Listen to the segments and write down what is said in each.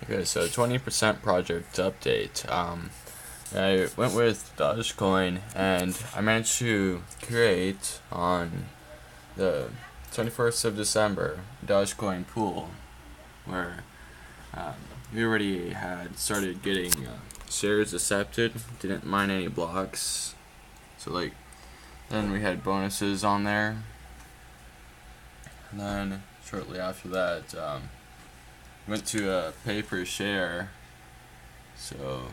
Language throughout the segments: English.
Okay, so 20% project update. I went with Dogecoin and I managed to create on the 21st of December Dogecoin Pool where um, we already had started getting shares accepted, didn't mine any blocks. So then we had bonuses on there. And then shortly after that, went to a pay per share. So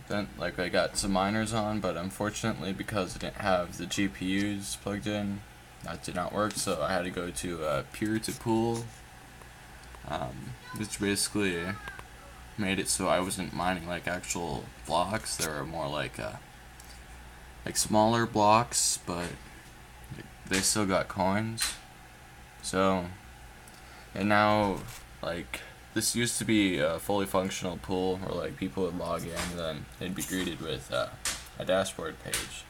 then I got some miners on, but unfortunately because I didn't have the GPUs plugged in, that did not work. So I had to go to peer to pool, which basically made it so I wasn't mining actual blocks. There were more like smaller blocks, but they still got coins. So and now this used to be a fully functional pool where people would log in and then they'd be greeted with a dashboard page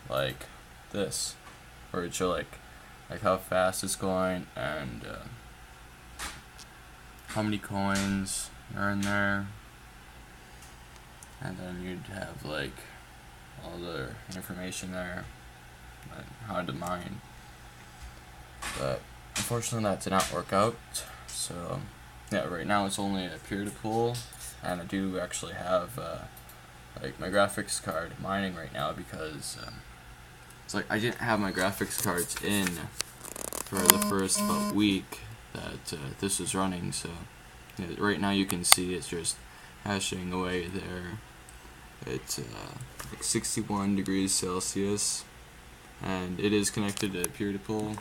like this, where it'd show how fast it's going and how many coins are in there, and then you'd have all the information there and how to mine. But unfortunately that did not work out. So yeah, right now it's only a peer to pool, and I do actually have my graphics card mining right now because it's I didn't have my graphics cards in for the first about week that this was running. So yeah, right now you can see it's just hashing away there. It's 61 degrees Celsius, and it is connected to peer to pool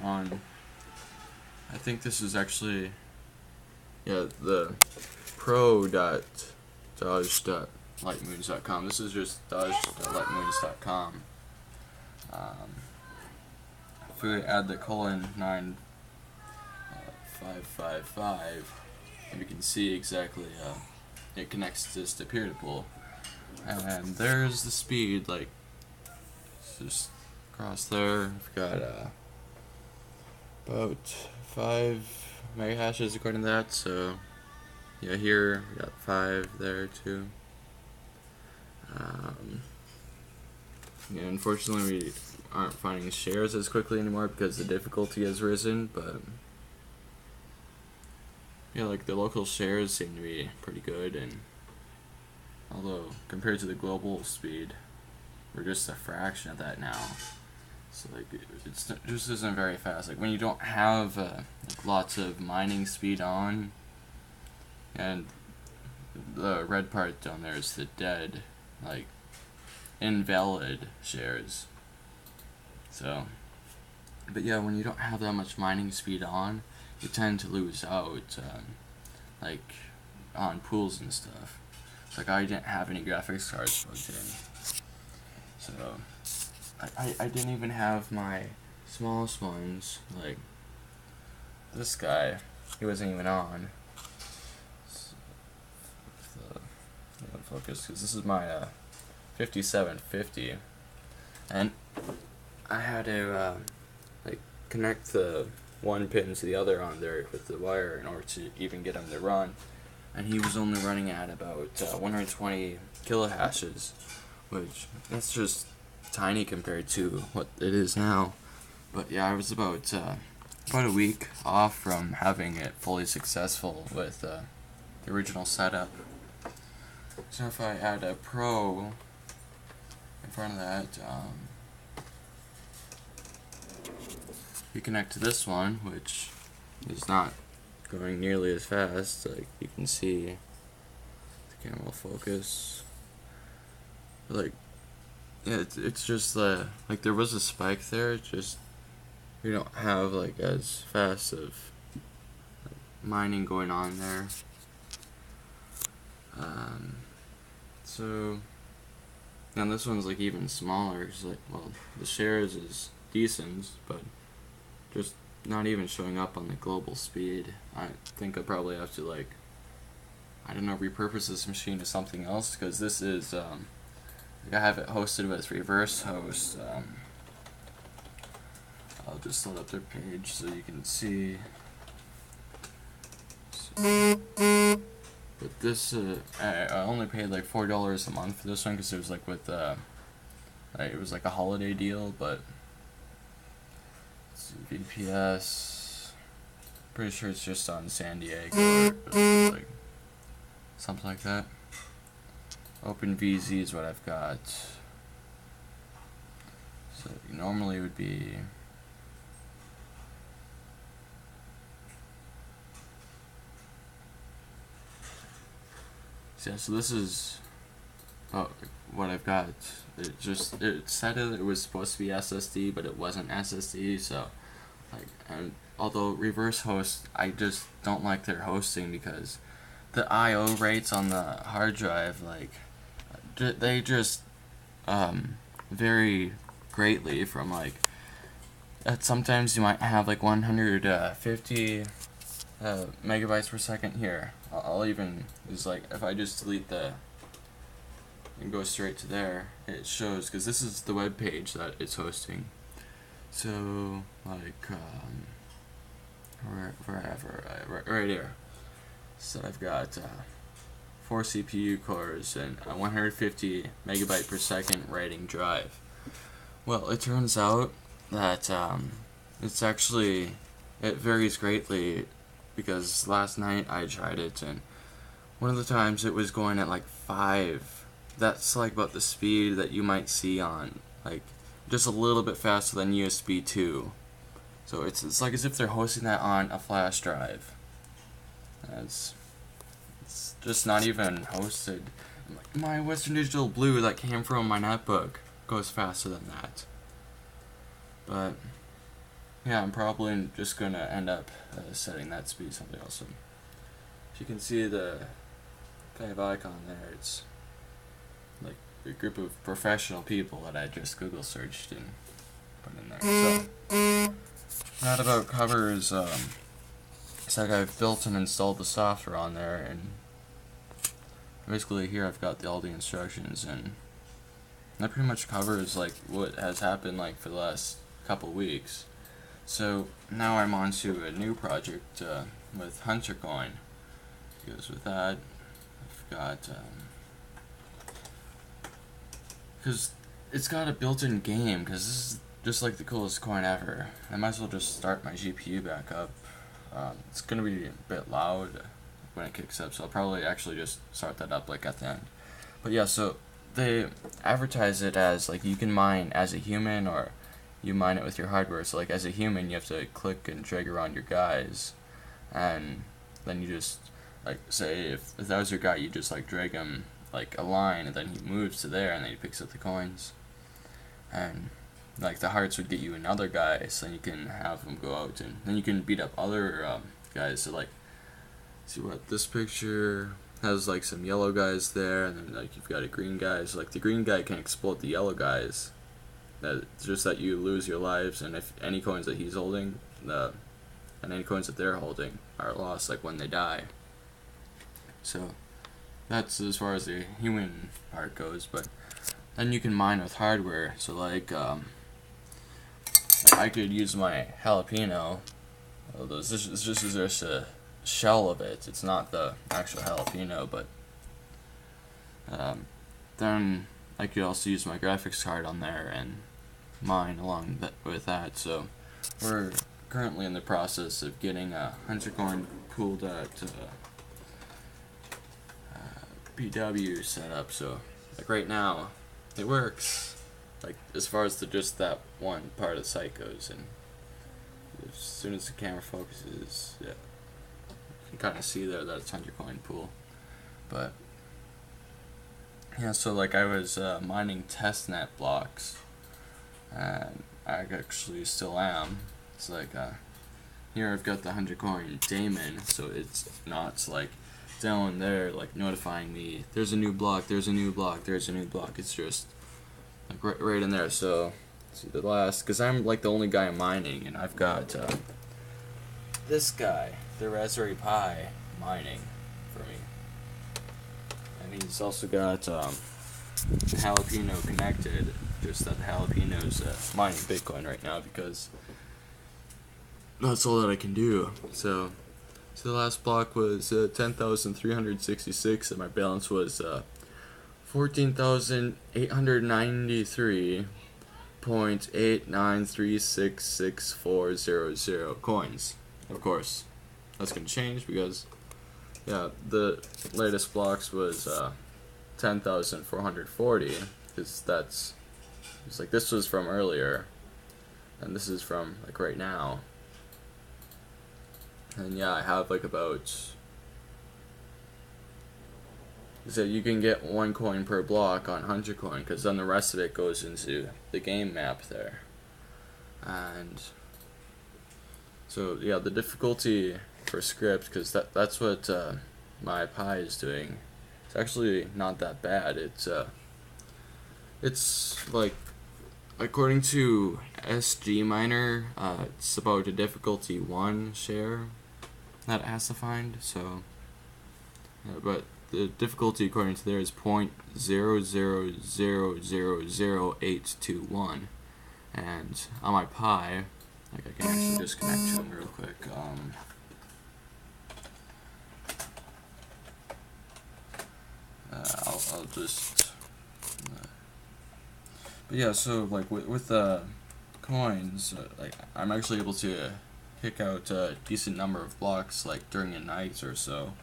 on. I think this is actually the pro.dodge.lightmoons.com. This is just dodge.lightmoons.com. If we add the colon 9555, we can see exactly it connects this to peer to pool, and there's the speed. Just across there, we've got about 5 mega hashes according to that. So yeah, here we got 5 there too. Unfortunately we aren't finding shares as quickly anymore because the difficulty has risen, but yeah, the local shares seem to be pretty good, and although compared to the global speed, we're just a fraction of that now. So it just isn't very fast. When you don't have lots of mining speed on, and the red part down there is the dead, invalid shares. So, but yeah, when you don't have that much mining speed on, you tend to lose out, on pools and stuff. It's I didn't have any graphics cards plugged in, so I didn't even have my smallest ones, this guy, he wasn't even on. Focus, because this is my 5750, and I had to connect the one pin to the other on there with the wire in order to even get him to run, and he was only running at about 120 kilohashes, which that's just tiny compared to what it is now. But yeah, I was about a week off from having it fully successful with the original setup. So if I add a pro in front of that, we connect to this one, which is not going nearly as fast. You can see, the camera will focus. Yeah, it's just there was a spike there. It's just we don't have as fast of mining going on there. So and this one's even smaller. It's the shares is decent, but just not even showing up on the global speed. I think I probably have to I don't know, repurpose this machine to something else, because this is I have it hosted with reverse host. I'll just load up their page so you can see. But this, I only paid like $4 a month for this one because it was like with, it was like a holiday deal. But let's see, VPS, pretty sure it's just on San Diego or like something like that. OpenVZ is what I've got. So normally it would be so this is what I've got. It said it was supposed to be SSD, but it wasn't SSD. So like, and although reverse host, I just don't like their hosting because the I/O rates on the hard drive, like they just vary greatly from like sometimes you might have like 150 megabytes per second here. I'll even use like if I just delete the and go straight to there, it shows because this is the web page that it's hosting. So like wherever right here. So I've got 4 CPU cores and a 150 megabyte per second writing drive. Well, it turns out that it's actually, it varies greatly because last night I tried it and one of the times it was going at like 5. That's like about the speed that you might see on like just a little bit faster than USB 2. So it's like as if they're hosting that on a flash drive. It's just not even hosted. My Western Digital Blue that came from my netbook goes faster than that. But yeah, I'm probably just gonna end up setting that speed something else. If you can see the kind of icon there, it's like a group of professional people that I just Google searched and put in there. So that about covers. It's like I've built and installed the software on there, and basically here I've got all the instructions, and that pretty much covers like what has happened like for the last couple weeks. So now I'm on to a new project with Huntercoin. Because with that, I've got because it's got a built-in game. Because this is just like the coolest coin ever. I might as well just start my GPU back up. It's gonna be a bit loud when it kicks up, so I'll probably actually just start that up like at the end. But yeah, so they advertise it as like you can mine as a human or you mine it with your hardware. So like as a human, you have to click and drag around your guys, and then you just like say if that was your guy, you just like drag him like a line, and then he moves to there, and then he picks up the coins, and like the hearts would get you another guy, so then you can have him go out, and then you can beat up other guys. So like, see what this picture has like some yellow guys there, and then like you've got a green guy. So like the green guy can explode the yellow guys. That's just that you lose your lives, and if any coins that he's holding, and any coins that they're holding are lost like when they die. So that's as far as the human part goes, but then you can mine with hardware. So like I could use my jalapeno. Although this is just a shell of it. It's not the actual jalapeno, but then I could also use my graphics card on there and mine along with that. So we're currently in the process of getting a Huntercoin Pool PW set up. So like right now, it works. Like as far as just that one part of the site goes, and as soon as the camera focuses, yeah, you can kind of see there that it's Huntercoin Pool. But yeah, so like I was mining testnet blocks, and I actually still am. It's like here I've got the Huntercoin daemon, so it's not like down there like notifying me there's a new block, there's a new block, there's a new block. It's just like right in there. So see the last, because I'm like the only guy mining, and I've got this guy, the Raspberry Pi, mining for me, and he's also got Jalapeno connected. Just that the Jalapeno's mining Bitcoin right now because that's all that I can do. So So the last block was 10,366, and my balance was 14,893.89366400 coins. Of course, that's gonna change because yeah, the latest blocks was 10,440, because it's like this was from earlier, and this is from like right now. And yeah, I have like about, so you can get 1 coin per block on Huntercoin, because then the rest of it goes into the game map there. And so yeah, the difficulty for script, because that's what my Pi is doing, it's actually not that bad. It's like, according to SG Miner, it's about a difficulty 1 share that it has to find. So but the difficulty according to there is 0.0000821, and on my Pi, like, I can actually just connect to them real quick. I'll just but yeah, so like with the coins, like I'm actually able to pick out a decent number of blocks like during a night or so,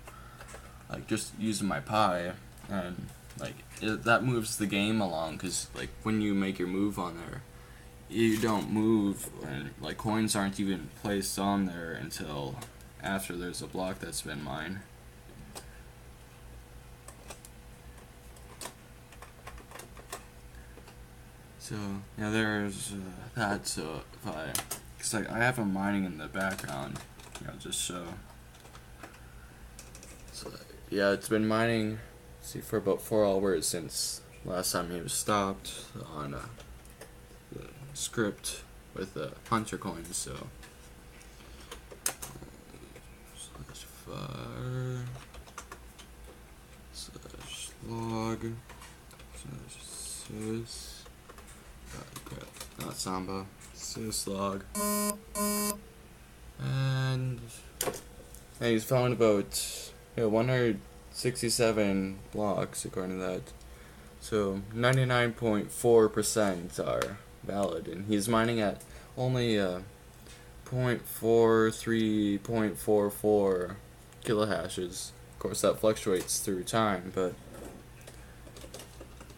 like just using my Pi, and like that moves the game along, because like when you make your move on there, you don't move, and like coins aren't even placed on there until after there's a block that's been mined. So yeah, there's that. So if cause like I have them mining in the background, just show. So yeah, it's been mining, see, for about 4 hours since last time he was stopped on the script with the Huntercoin. So /var /log /sys. Not Samba, syslog, and he's found about 167 blocks according to that. So 99.4% are valid, and he's mining at only 0.43.44 kilohashes. Of course, that fluctuates through time, but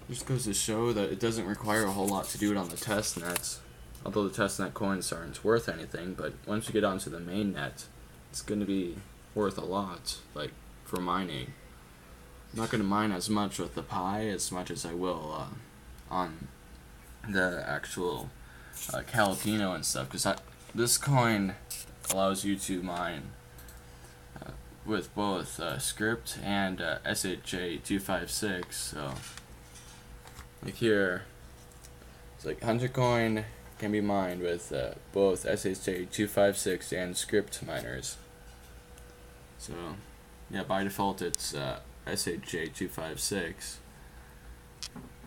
just goes to show that it doesn't require a whole lot to do it on the test nets. Although the test net coins aren't worth anything, but once you get onto the main net, it's going to be worth a lot, like for mining. I'm not going to mine as much with the Pi as much as I will on the actual Calipino and stuff, because this coin allows you to mine with both script and SHA-256, so like here, it's like Huntercoin can be mined with both SHA-256 and script miners. So yeah, by default it's SHA-256,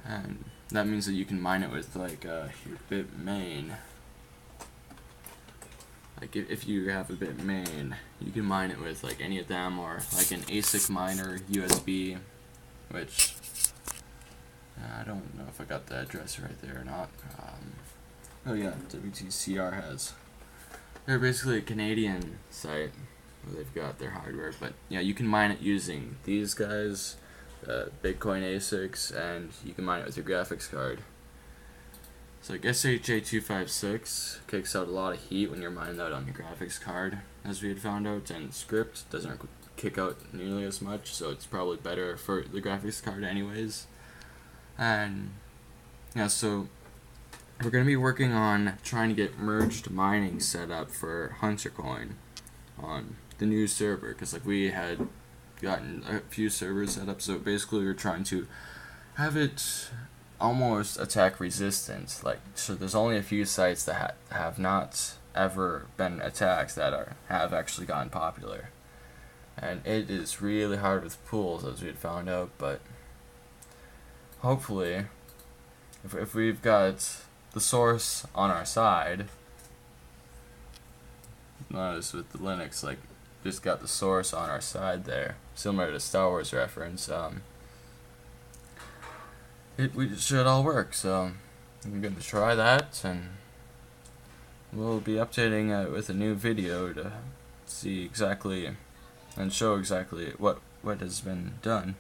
and that means that you can mine it with like your bit main. Like if you have a bit main, you can mine it with like any of them, or like an ASIC miner USB, which I don't know if I got the address right there or not. Oh yeah, WTCR has. They're basically a Canadian site where they've got their hardware, but yeah, you can mine it using these guys, Bitcoin ASICs, and you can mine it with your graphics card. So like SHA-256 kicks out a lot of heat when you're mining that on your graphics card, as we had found out, and script doesn't kick out nearly as much, so it's probably better for the graphics card anyways. And yeah, so we're going to be working on trying to get merged mining set up for Huntercoin on the new server, because like we had gotten a few servers set up, so basically we're trying to have it almost attack resistant. Like, so there's only a few sites that have not ever been attacked that have actually gotten popular, and it is really hard with pools, as we had found out, but hopefully if we've got the source on our side, notice with the Linux, like just got the source on our side there, similar to Star Wars reference. We should all work, so I'm going to try that, and we'll be updating with a new video to see exactly and show exactly what has been done.